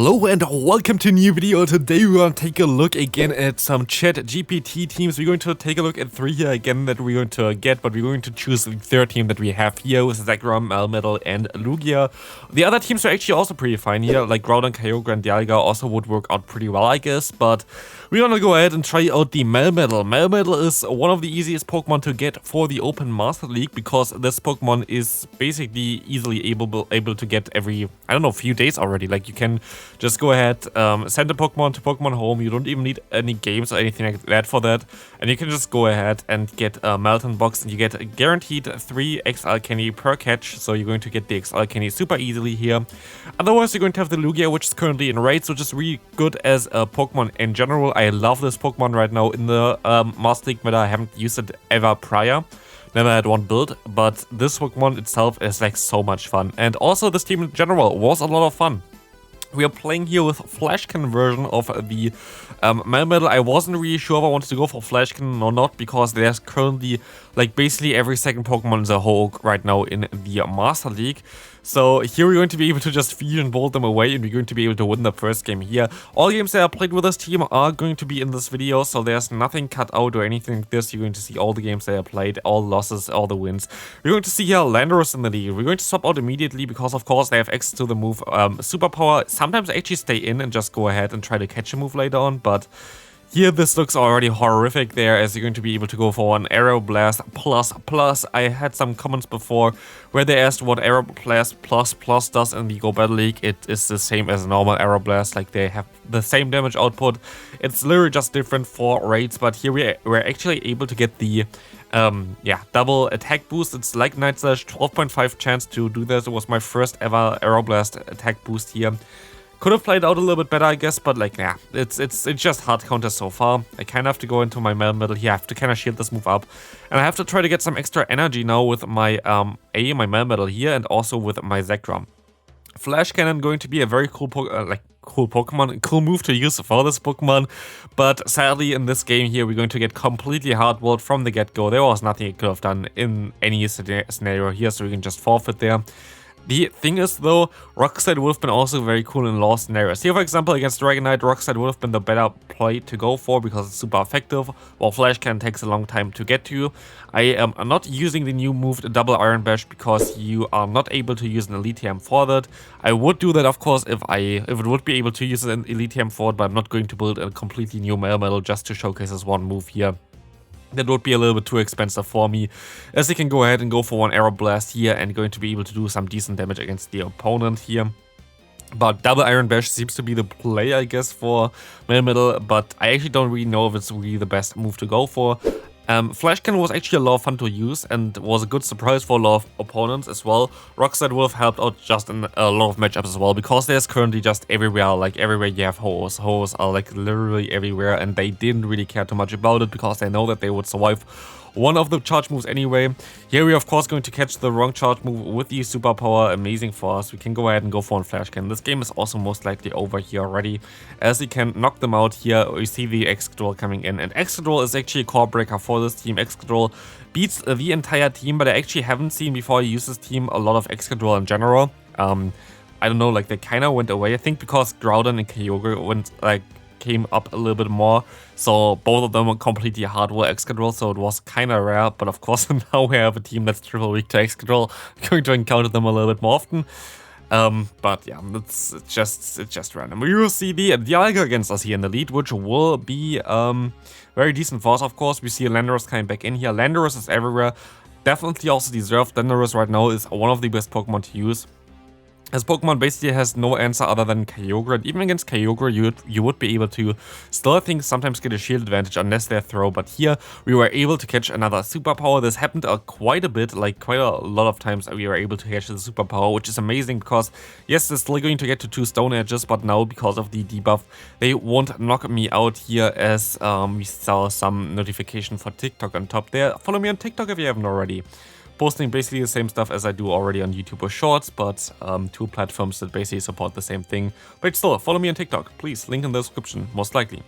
Hello and welcome to a new video. Today we're going to take a look again at some ChatGPT teams. We're going to take a look at 3 here again that we're going to get, but we're going to choose the third team that we have here with Zekrom, Melmetal and Broguiere. The other teams are actually also pretty fine here, like Groudon, Kyogre and Dialga also would work out pretty well, I guess, but we're going to go ahead and try out the Melmetal. Melmetal is one of the easiest Pokemon to get for the Open Master League because this Pokemon is basically easily able to get every, I don't know, few days already. Like you can just go ahead, send a Pokemon to Pokemon Home. You don't even need any games or anything like that for that. And you can just go ahead and get a Melton box and you get a guaranteed 3 XL candy per catch. So you're going to get the XL candy super easily here. Otherwise, you're going to have the Broguiere, which is currently in raids, which is really good as a Pokemon in general. I love this Pokemon right now in the Master League meta. I haven't used it ever prior. Never had one build, but this Pokemon itself is like so much fun. And also this team in general was a lot of fun. We are playing here with Flash Cannon version of the Melmetal. I wasn't really sure if I wanted to go for Flash Cannon or not, because there's currently like basically every second Pokemon is a Hulk right now in the Master League. So here we're going to be able to just feed and bolt them away, and we're going to be able to win the first game here. All games that I played with this team are going to be in this video, so there's nothing cut out or anything like this. You're going to see all the games that I played, all losses, all the wins. We're going to see here Landorus in the lead. We're going to swap out immediately because of course they have access to the move Superpower. Sometimes I actually stay in and just go ahead and try to catch a move later on, but here, this looks already horrific there, as you're going to be able to go for an Aero Blast plus. I had some comments before where they asked what Aero Blast plus does in the Go Battle League. It is the same as a normal Aero Blast, like they have the same damage output. It's literally just different for raids, but here we're actually able to get the double attack boost. It's like Night Slash, 12.5 chance to do this. It was my first ever Aero Blast attack boost here. Could have played out a little bit better, I guess, but like, yeah, it's just hard counter so far. I kind of have to go into my Melmetal here. I have to kind of shield this move up, and I have to try to get some extra energy now with my my Melmetal here, and also with my Zekrom. Flash Cannon going to be a very cool Pokemon, cool move to use for this Pokemon, but sadly in this game here we're going to get completely hard-walled from the get-go. There was nothing it could have done in any scenario here, so we can just forfeit there. The thing is though, Rock Slide would have been also very cool in lost scenarios. Here for example against Dragonite, Rock Slide would have been the better play to go for because it's super effective, while Flash Cannon takes a long time to get to you. I am not using the new move Double Iron Bash because you are not able to use an Elite TM for that. I would do that of course if it would be able to use an Elite TM for it, but I'm not going to build a completely new Melmetal just to showcase this one move here. That would be a little bit too expensive for me, as you can go ahead and go for one Aero Blast here and going to be able to do some decent damage against the opponent here. But Double Iron Bash seems to be the play, I guess, for Melmetal, but I actually don't really know if it's really the best move to go for. Flash Cannon was actually a lot of fun to use and was a good surprise for a lot of opponents as well. Rock Slide would have helped out just in a lot of matchups as well, because there's currently just everywhere, like everywhere you have Ho-Ohs. Ho-Ohs are like literally everywhere, and they didn't really care too much about it because they know that they would survive one of the charge moves anyway. Here we're of course going to catch the wrong charge move with the Superpower. Amazing for us. We can go ahead and go for a Flash Cannon. This game is also most likely over here already, as we can knock them out here. We see the Excadrill coming in, and Excadrill is actually a core breaker for this team. Excadrill beats the entire team, but I actually haven't seen before I use this team a lot of Excadrill in general. I don't know, like they kind of went away. I think because Groudon and Kyogre came up a little bit more, so both of them were completely hardware Excadrill, so it was kind of rare. But of course now we have a team that's triple weak to Excadrill, going to encounter them a little bit more often. But yeah, it's just random. We will see the Dialga against us here in the lead, which will be very decent for us. Of course, we see Landorus coming back in here. Landorus is everywhere, definitely also deserved. Landorus right now is one of the best Pokemon to use. This Pokemon basically has no answer other than Kyogre, and even against Kyogre you would be able to still, I think, sometimes get a shield advantage unless they throw, but here we were able to catch another Superpower. This happened quite a bit, like quite a lot of times we were able to catch the Superpower, which is amazing because yes, they're still going to get to 2 Stone Edges, but now because of the debuff they won't knock me out here, as we saw some notification for TikTok on top there. Follow me on TikTok if you haven't already. posting basically the same stuff as I do already on YouTube or Shorts, but 2 platforms that basically support the same thing. But still, follow me on TikTok, please, link in the description, most likely.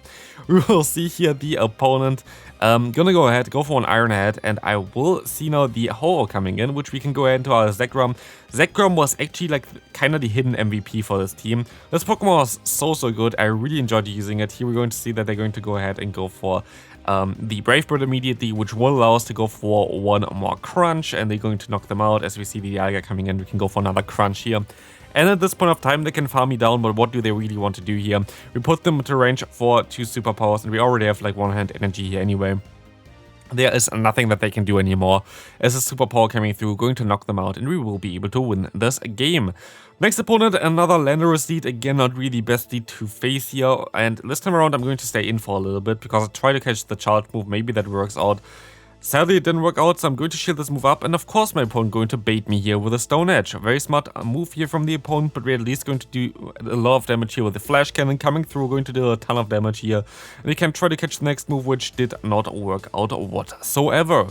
We will see here the opponent. Gonna go ahead, go for an Iron Head, and I will see now the Ho-Oh coming in, which we can go ahead into our Zekrom. Zekrom was actually like kind of the hidden MVP for this team. This Pokemon was so good, I really enjoyed using it. Here we're going to see that they're going to go ahead and go for the Brave Bird immediately, which will allow us to go for 1 more Crunch, and they're going to knock them out. As we see the Dialga coming in, we can go for another Crunch here. And at this point of time, they can farm me down, but what do they really want to do here? We put them into range for 2 superpowers, and we already have like 1-hand energy here anyway. There is nothing that they can do anymore as a superpower coming through, going to knock them out, and we will be able to win this game. Next opponent, another Landorus lead, again not really best lead to face here, and this time around I'm going to stay in for a little bit because I try to catch the charge move, maybe that works out. Sadly it didn't work out, so I'm going to shield this move up, and of course my opponent going to bait me here with a Stone Edge. A very smart move here from the opponent, but we're at least going to do a lot of damage here with the Flash Cannon coming through, going to do a ton of damage here. And we can try to catch the next move, which did not work out whatsoever.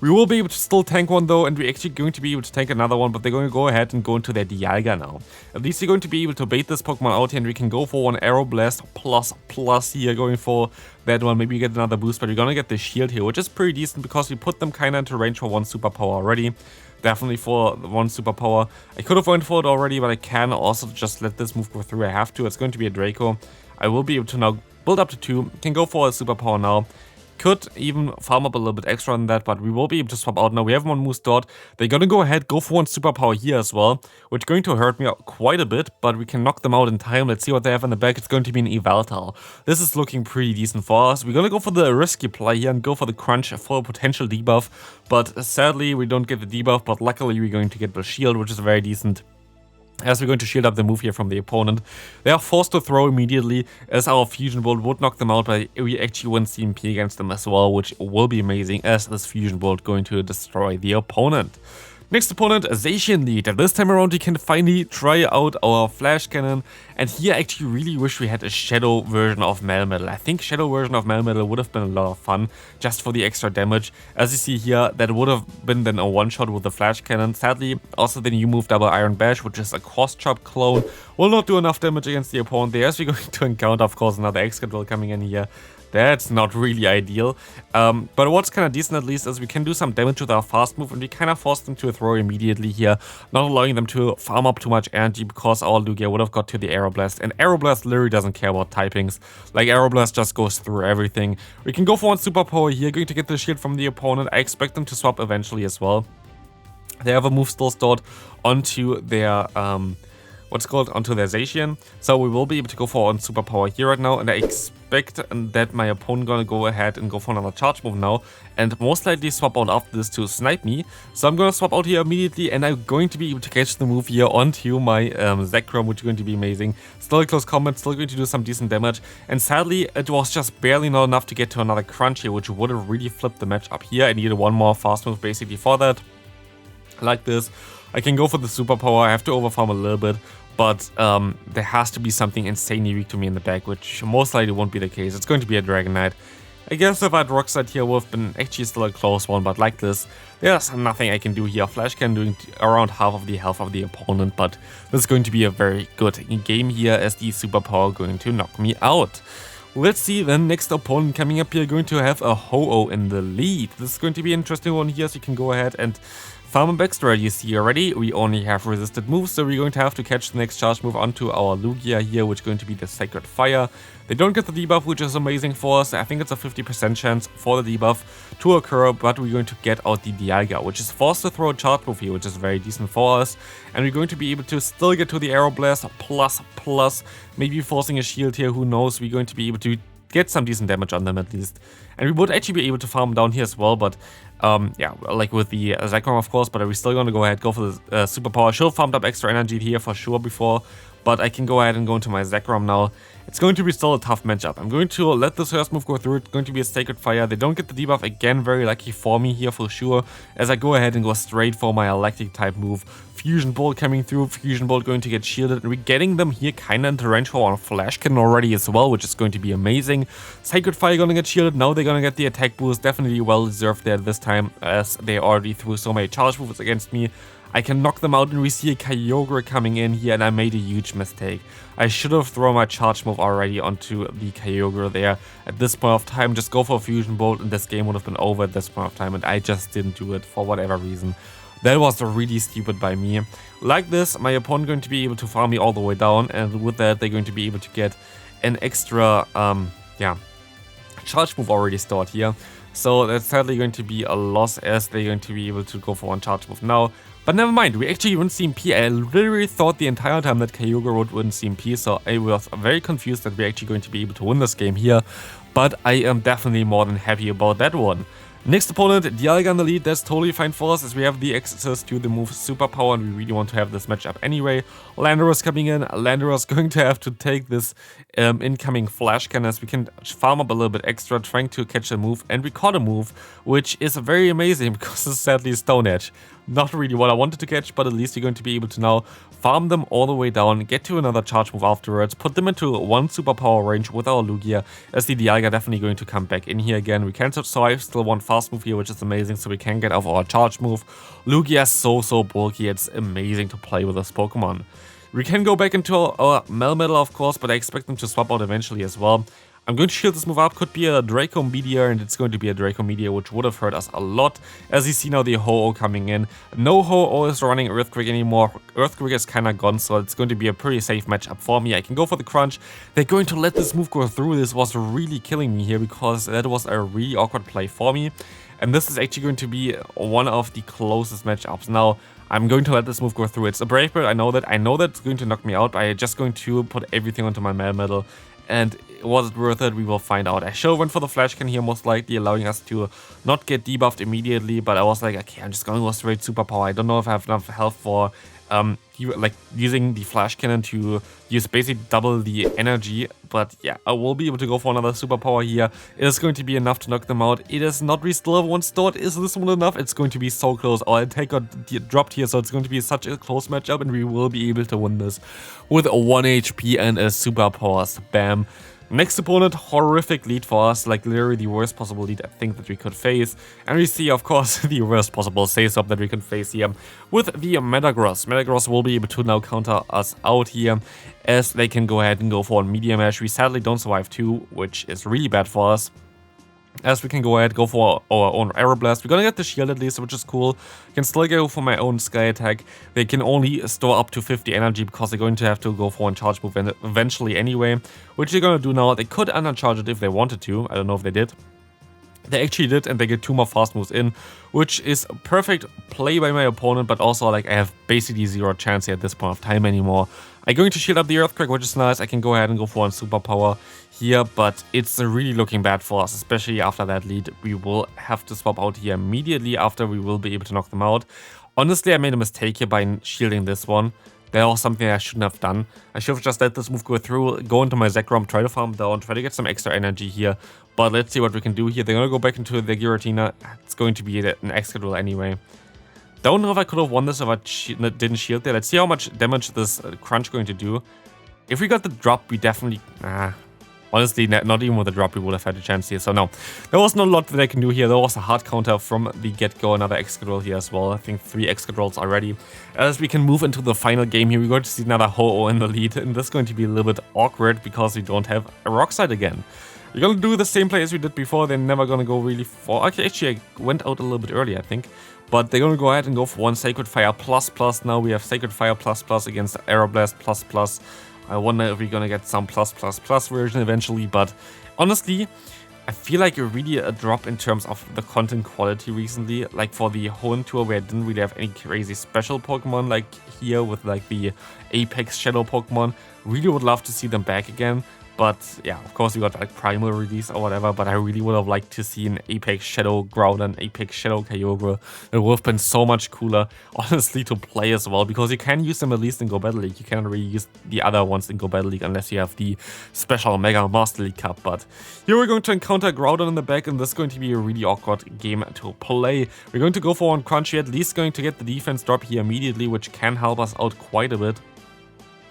We will be able to still tank one though, and we're actually going to be able to tank another one, but they're going to go ahead and go into their Dialga now. At least they're going to be able to bait this Pokemon out here, and we can go for one Aero Blast plus here, going for that one. Maybe get another boost, but we're going to get the shield here, which is pretty decent because we put them kind of into range for 1 superpower already. Definitely for 1 superpower. I could have went for it already, but I can also just let this move go through. I have to. It's going to be a Draco. I will be able to now build up to 2. Can go for a superpower now. Could even farm up a little bit extra on that, but we will be able to swap out now. We have 1 Moose Dot. They're gonna go ahead, go for 1 superpower here as well, which is going to hurt me quite a bit, but we can knock them out in time. Let's see what they have in the back. It's going to be an Yveltal. This is looking pretty decent for us. We're gonna go for the risky play here and go for the Crunch for a potential debuff, but sadly we don't get the debuff, but luckily we're going to get the shield, which is very decent. As we're going to shield up the move here from the opponent. They are forced to throw immediately as our Fusion Bolt would knock them out, but we actually win CMP against them as well, which will be amazing as this Fusion Bolt going to destroy the opponent. Next opponent, Zacian lead. This time around we can finally try out our Flash Cannon, and here I actually really wish we had a Shadow version of Melmetal. I think Shadow version of Melmetal would have been a lot of fun, just for the extra damage. As you see here, that would have been then a one-shot with the Flash Cannon. Sadly, also the new move Double Iron Bash, which is a cross-chop clone, will not do enough damage against the opponent there, as we're going to encounter, of course, another Excadrill coming in here. That's not really ideal, but what's kind of decent at least is we can do some damage with our fast move, and we kind of force them to throw immediately here, not allowing them to farm up too much energy because our Lugia would have got to the Aeroblast, and Aeroblast literally doesn't care about typings. Like, Aeroblast just goes through everything. We can go for 1 superpower here, going to get the shield from the opponent. I expect them to swap eventually as well. They have a move still stored onto their onto their Zacian. So we will be able to go for 1 superpower here right now, and I expect that my opponent gonna go ahead and go for another charge move now, and most likely swap out after this to snipe me. So I'm gonna swap out here immediately, and I'm going to be able to catch the move here onto my Zekrom, which is going to be amazing. Still a close combat, still going to do some decent damage, and sadly it was just barely not enough to get to another Crunch here, which would have really flipped the match up here. I needed 1 more fast move basically for that. Like this, I can go for the superpower. I have to overfarm a little bit, but there has to be something insanely weak to me in the back, which most likely won't be the case. It's going to be a Dragonite. I guess if I had Rock Slide here would have been actually still a close one, but like this, there's nothing I can do here. Flash Cannon doing around half of the health of the opponent, but this is going to be a very good game here as the superpower going to knock me out. Let's see the next opponent coming up here, going to have a Ho-Oh in the lead. This is going to be an interesting one here, so you can go ahead and farm a backstory. You see already, we only have resisted moves, so we're going to have to catch the next charge move onto our Lugia here, which is going to be the Sacred Fire. They don't get the debuff, which is amazing for us. I think it's a 50% chance for the debuff to occur, but we're going to get out the Dialga, which is forced to throw a charge move here, which is very decent for us. And we're going to be able to still get to the Aeroblast, plus maybe forcing a shield here, who knows. We're going to be able to get some decent damage on them at least. And we would actually be able to farm down here as well, but yeah, like with the Zekrom of course, but we're still going to go ahead, go for the superpower. Should have farmed up extra energy here for sure before, but I can go ahead and go into my Zekrom now. it's going to be still a tough matchup. I'm going to let this first move go through. It's going to be a Sacred Fire. They don't get the debuff again, very lucky for me here for sure, as I go ahead and go straight for my electric type move. Fusion Bolt coming through, Fusion Bolt going to get shielded, and we're getting them here kinda into range for a Flash Cannon already as well, which is going to be amazing. Sacred Fire gonna get shielded, now they're gonna get the attack boost, definitely well deserved there this time, as they already threw so many charge moves against me. I can knock them out, and we see a Kyogre coming in here, and I made a huge mistake. I should have thrown my charge move already onto the Kyogre there. At this point of time, just go for a Fusion Bolt, and this game would have been over at this point of time, and I just didn't do it for whatever reason. That was really stupid by me. Like this, my opponent going to be able to farm me all the way down, and with that, they're going to be able to get an extra, charge move already stored here. So that's sadly going to be a loss, as they're going to be able to go for one charge move now. But never mind, we actually win CMP. I literally thought the entire time that Kyogre would win CMP, so I was very confused that we're actually going to be able to win this game here. But I am definitely more than happy about that one. Next opponent, Dialga in the lead. That's totally fine for us, as we have the access to the move Superpower, and we really want to have this matchup anyway. Landorus coming in. Landorus going to have to take this incoming Flash Cannon, as we can farm up a little bit extra, trying to catch a move, and we caught a move, which is very amazing because it's sadly Stone Edge. Not really what I wanted to catch, but at least you're going to be able to now farm them all the way down, get to another charge move afterwards, put them into one superpower range with our Lugia, as the Dialga definitely going to come back in here again. We can survive, still one fast move here, which is amazing, so we can get off our charge move. Lugia is so bulky, it's amazing to play with this Pokemon. We can go back into our Melmetal, of course, but I expect them to swap out eventually as well. I'm going to shield this move up, could be a Draco Meteor, and it's going to be a Draco Meteor, which would have hurt us a lot. As you see now, the Ho-Oh coming in. No Ho-Oh is running Earthquake anymore. Earthquake is kinda gone, so it's going to be a pretty safe matchup for me. I can go for the Crunch. They're going to let this move go through. This was really killing me here, because that was a really awkward play for me. And this is actually going to be one of the closest matchups. Now, I'm going to let this move go through. It's a Brave Bird, I know that. I know that's going to knock me out, but I'm just going to put everything onto my Melmetal. And was it worth it? We will find out. I should have went for the Flash Cannon here, most likely allowing us to not get debuffed immediately, but I was like, okay, I'm just going to go straight Superpower. I don't know if I have enough health for using the Flash Cannon to use basically double the energy, but yeah, I will be able to go for another Superpower here. It is going to be enough to knock them out. It is not, we still have one stored. Is this one enough? It's going to be so close. Our attack got dropped here, so it's going to be such a close matchup, and we will be able to win this with 1 HP and a Superpower spam. Next opponent, horrific lead for us, like literally the worst possible lead I think that we could face. And we see, of course, the worst possible save-up that we can face here with the Metagross. Metagross will be able to now counter us out here, as they can go ahead and go for a Medium Edge. We sadly don't survive 2, which is really bad for us, as we can go ahead and go for our own Aeroblast. We're gonna get the shield at least, which is cool. Can still go for my own Sky Attack. They can only store up to 50 energy, because they're going to have to go for one charge move eventually anyway, which they're gonna do now. They could undercharge it if they wanted to. I don't know if they did. They actually did, and they get 2 more fast moves in, which is a perfect play by my opponent, but also like I have basically 0 chance here at this point of time anymore. I'm going to shield up the Earthquake, which is nice. I can go ahead and go for one Superpower here, but it's really looking bad for us, especially after that lead. We will have to swap out here immediately after. We will be able to knock them out. Honestly, I made a mistake here by shielding this one. That was something I shouldn't have done. I should have just let this move go through, go into my Zekrom, try to farm down, try to get some extra energy here. But let's see what we can do here. They're going to go back into the Giratina. It's going to be an Excadrill anyway. Don't know if I could have won this if I didn't shield there. Let's see how much damage this Crunch going to do. If we got the drop, we definitely... honestly, not even with the drop, we would have had a chance here. So no, there was not a lot that I can do here. There was a hard counter from the get-go. Another Excadrill here as well. I think 3 Excadrills already. As we can move into the final game here, we're going to see another Ho-Oh in the lead. And this is going to be a little bit awkward, because we don't have a Rock Slide again. We're going to do the same play as we did before. They're never going to go really for... Okay, actually, I went out a little bit early, I think. But they're going to go ahead and go for one Sacred Fire plus. Now we have Sacred Fire plus against Aeroblast plus. I wonder if we're going to get some plus version eventually. But honestly, I feel like really a drop in terms of the content quality recently. Like for the Hoenn Tour, where I didn't really have any crazy special Pokemon like here with like the Apex Shadow Pokemon. Really would love to see them back again. But yeah, of course we got like Primal release or whatever, but I really would have liked to see an Apex Shadow Groudon, an Apex Shadow Kyogre. It would have been so much cooler, honestly, to play as well, because you can use them at least in Go Battle League. You cannot really use the other ones in Go Battle League unless you have the special Mega Master League Cup. But here we're going to encounter Groudon in the back, and this is going to be a really awkward game to play. We're going to go for one Crunchy, at least going to get the defense drop here immediately, which can help us out quite a bit.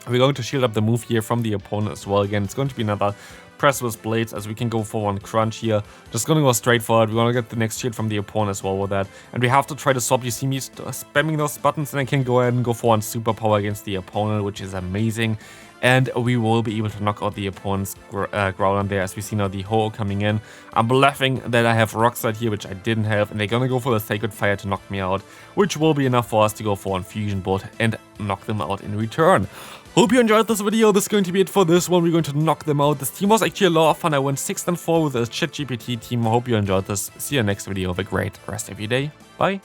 We're going to shield up the move here from the opponent as well. Again, it's going to be another Press with Blades, as we can go for one Crunch here. Just going to go straight for it. We want to get the next shield from the opponent as well with that. And we have to try to swap. You see me spamming those buttons, and I can go ahead and go for one Superpower against the opponent, which is amazing. And we will be able to knock out the opponent's Groudon there, as we see now the Ho coming in. I'm bluffing that I have Rock Slide here, which I didn't have, and they're gonna go for the Sacred Fire to knock me out, which will be enough for us to go for one Fusion Bolt and knock them out in return. Hope you enjoyed this video. This is going to be it for this one. We're going to knock them out. This team was actually a lot of fun. I went 6-4 with the ChatGPT team. I hope you enjoyed this. See you next video. Have a great rest of your day. Bye.